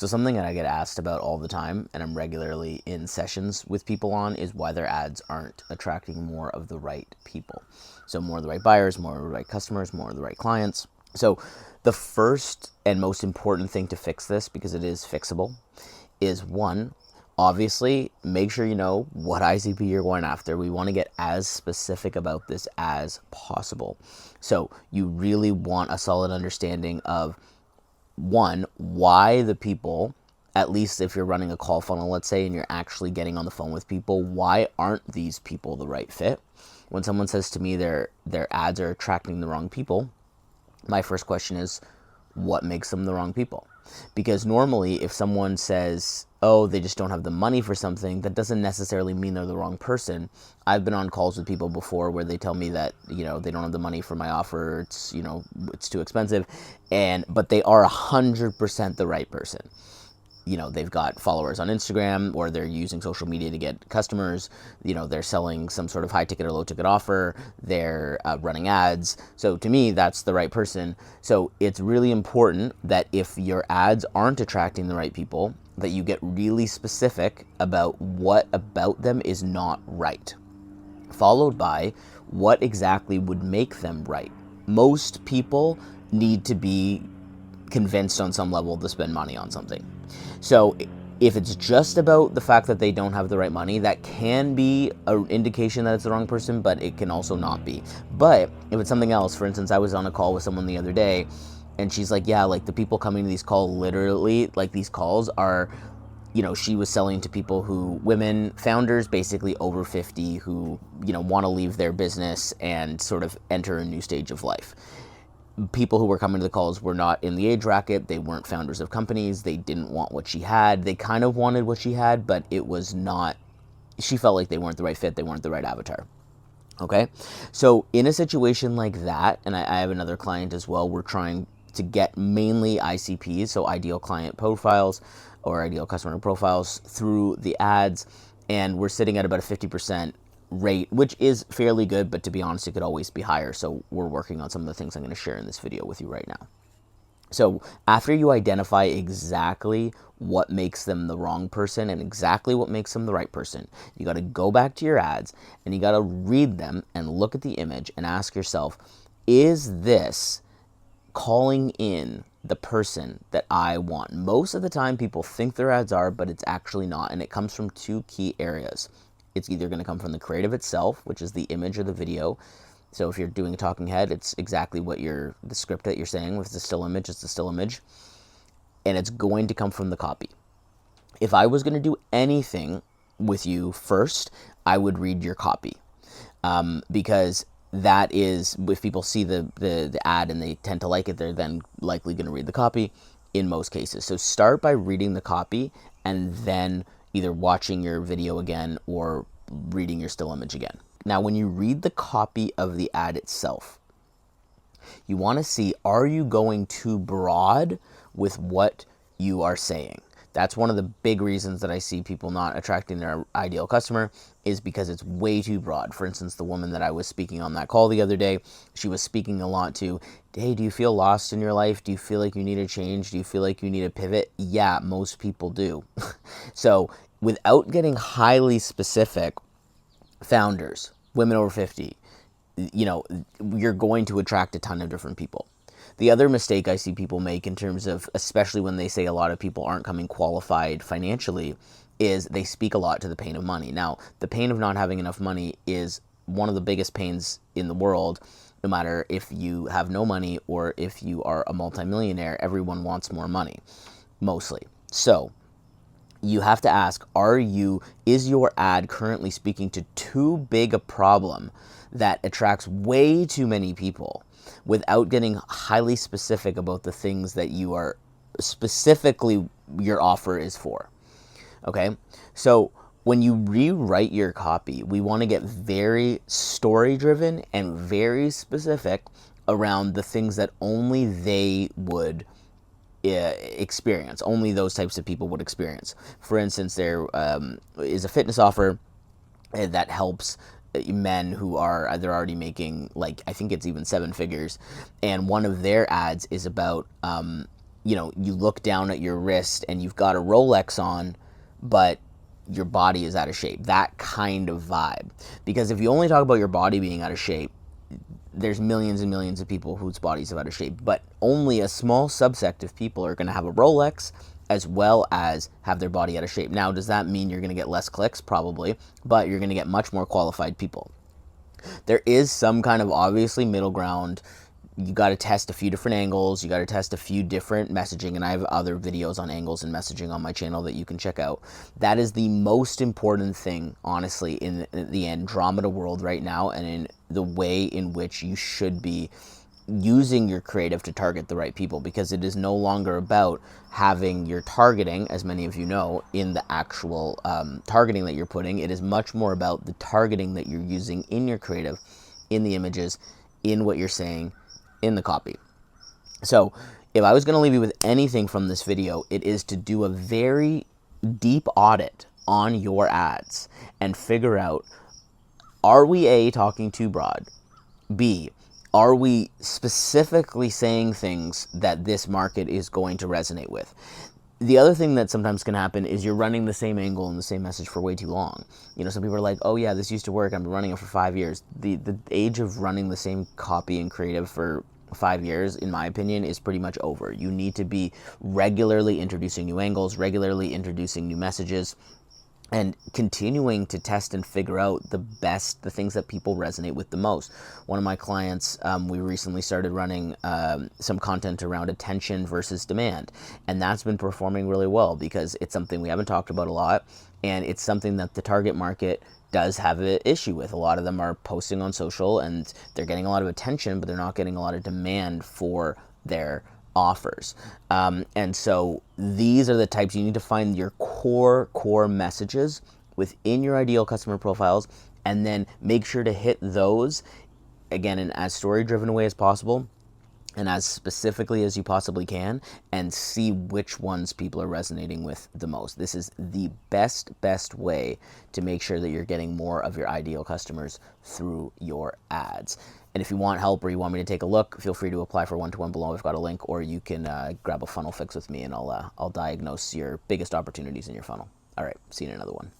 So something that I get asked about all the time, and I'm regularly in sessions with people on, is why their ads aren't attracting more of the right people. So more of the right buyers, more of the right customers, more of the right clients. So the first and most important thing to fix this, because it is fixable, is one, obviously make sure you know what ICP you're going after. We want to get as specific about this as possible. So you really want a solid understanding of, one, why the people, at least if you're running a call funnel, let's say, and you're actually getting on the phone with people, why aren't these people the right fit? When someone says to me their ads are attracting the wrong people, my first question is, what makes them the wrong people? Because normally if someone says, oh, they just don't have the money for something, that doesn't necessarily mean they're the wrong person. I've been on calls with people before where they tell me that, they don't have the money for my offer, it's, it's too expensive, but they are 100% the right person. They've got followers on Instagram, or they're using social media to get customers. They're selling some sort of high ticket or low ticket offer. They're running ads. So to me, that's the right person. So it's really important that if your ads aren't attracting the right people, that you get really specific about what about them is not right, followed by what exactly would make them right. Most people need to be convinced on some level to spend money on something. So if it's just about the fact that they don't have the right money, that can be an indication that it's the wrong person, but it can also not be. But if it's something else, for instance, I was on a call with someone the other day, and she's like, yeah, like the people coming to these calls, literally, like these calls are, she was selling to people women founders, basically over 50, who, want to leave their business and sort of enter a new stage of life. People who were coming to the calls were not in the age bracket. They weren't founders of companies. They didn't want what she had. They kind of wanted what she had, but it was not, she felt like they weren't the right fit. They weren't the right avatar. Okay. So in a situation like that, and I have another client as well, we're trying to get mainly ICPs, so ideal client profiles or ideal customer profiles, through the ads. And we're sitting at about a 50% rate, which is fairly good, but to be honest, it could always be higher. So we're working on some of the things I'm going to share in this video with you right now. So after you identify exactly what makes them the wrong person and exactly what makes them the right person, you got to go back to your ads and you got to read them and look at the image and ask yourself, is this calling in the person that I want? Most of the time people think their ads are, but it's actually not. And it comes from two key areas. It's either going to come from the creative itself, which is the image or the video. So if you're doing a talking head, it's exactly what the script that you're saying. If it's a still image, it's a still image. And it's going to come from the copy. If I was going to do anything with you first, I would read your copy. Because that is, if people see the ad and they tend to like it, they're then likely going to read the copy in most cases. So start by reading the copy and then either watching your video again or reading your still image again. Now, when you read the copy of the ad itself, you want to see, are you going too broad with what you are saying? That's one of the big reasons that I see people not attracting their ideal customer, is because it's way too broad. For instance, the woman that I was speaking on that call the other day, she was speaking a lot to, hey, do you feel lost in your life? Do you feel like you need a change? Do you feel like you need a pivot? Yeah, most people do. So without getting highly specific, founders, women over 50, you're going to attract a ton of different people. The other mistake I see people make in terms of, especially when they say a lot of people aren't coming qualified financially, is they speak a lot to the pain of money. Now, the pain of not having enough money is one of the biggest pains in the world. No matter if you have no money or if you are a multimillionaire, everyone wants more money, mostly. So you have to ask, is your ad currently speaking to too big a problem that attracts way too many people, without getting highly specific about the things that you are specifically your offer is for? Okay, so when you rewrite your copy, we want to get very story driven and very specific around the things that only they would experience, only those types of people would experience. For instance, there is a fitness offer that helps men who are, they're already making, like, I think it's even 7 figures, and one of their ads is about you look down at your wrist and you've got a Rolex on, but your body is out of shape. That kind of vibe. Because if you only talk about your body being out of shape, there's millions and millions of people whose bodies are out of shape, but only a small subsect of people are going to have a Rolex as well as have their body out of shape. Now, does that mean you're going to get less clicks? Probably, but you're going to get much more qualified people. There is some kind of obviously middle ground. You got to test a few different angles. You got to test a few different messaging, and I have other videos on angles and messaging on my channel that you can check out. That is the most important thing, honestly, in the Andromeda world right now, and in the way in which you should be using your creative to target the right people, because it is no longer about having your targeting, as many of you know, in the actual targeting that you're putting. It is much more about the targeting that you're using in your creative, in the images, in what you're saying, in the copy. So if I was going to leave you with anything from this video, it is to do a very deep audit on your ads and figure out, are we A, talking too broad? B, are we specifically saying things that this market is going to resonate with? The other thing that sometimes can happen is you're running the same angle and the same message for way too long. Some people are like, oh yeah, this used to work, I've been running it for 5 years. The age of running the same copy and creative for 5 years, in my opinion, is pretty much over. You need to be regularly introducing new angles, regularly introducing new messages, and continuing to test and figure out the things that people resonate with the most. One of my clients, we recently started running some content around attention versus demand, and that's been performing really well because it's something we haven't talked about a lot, and it's something that the target market does have an issue with. A lot of them are posting on social and they're getting a lot of attention, but they're not getting a lot of demand for their offers. And so these are the types you need to find your core messages within your ideal customer profiles, and then make sure to hit those again in as story driven a way as possible and as specifically as you possibly can, and see which ones people are resonating with the most. This is the best way to make sure that you're getting more of your ideal customers through your ads. And if you want help or you want me to take a look, feel free to apply for one-to-one below. I've got a link, or you can grab a funnel fix with me, and I'll diagnose your biggest opportunities in your funnel. All right, see you in another one.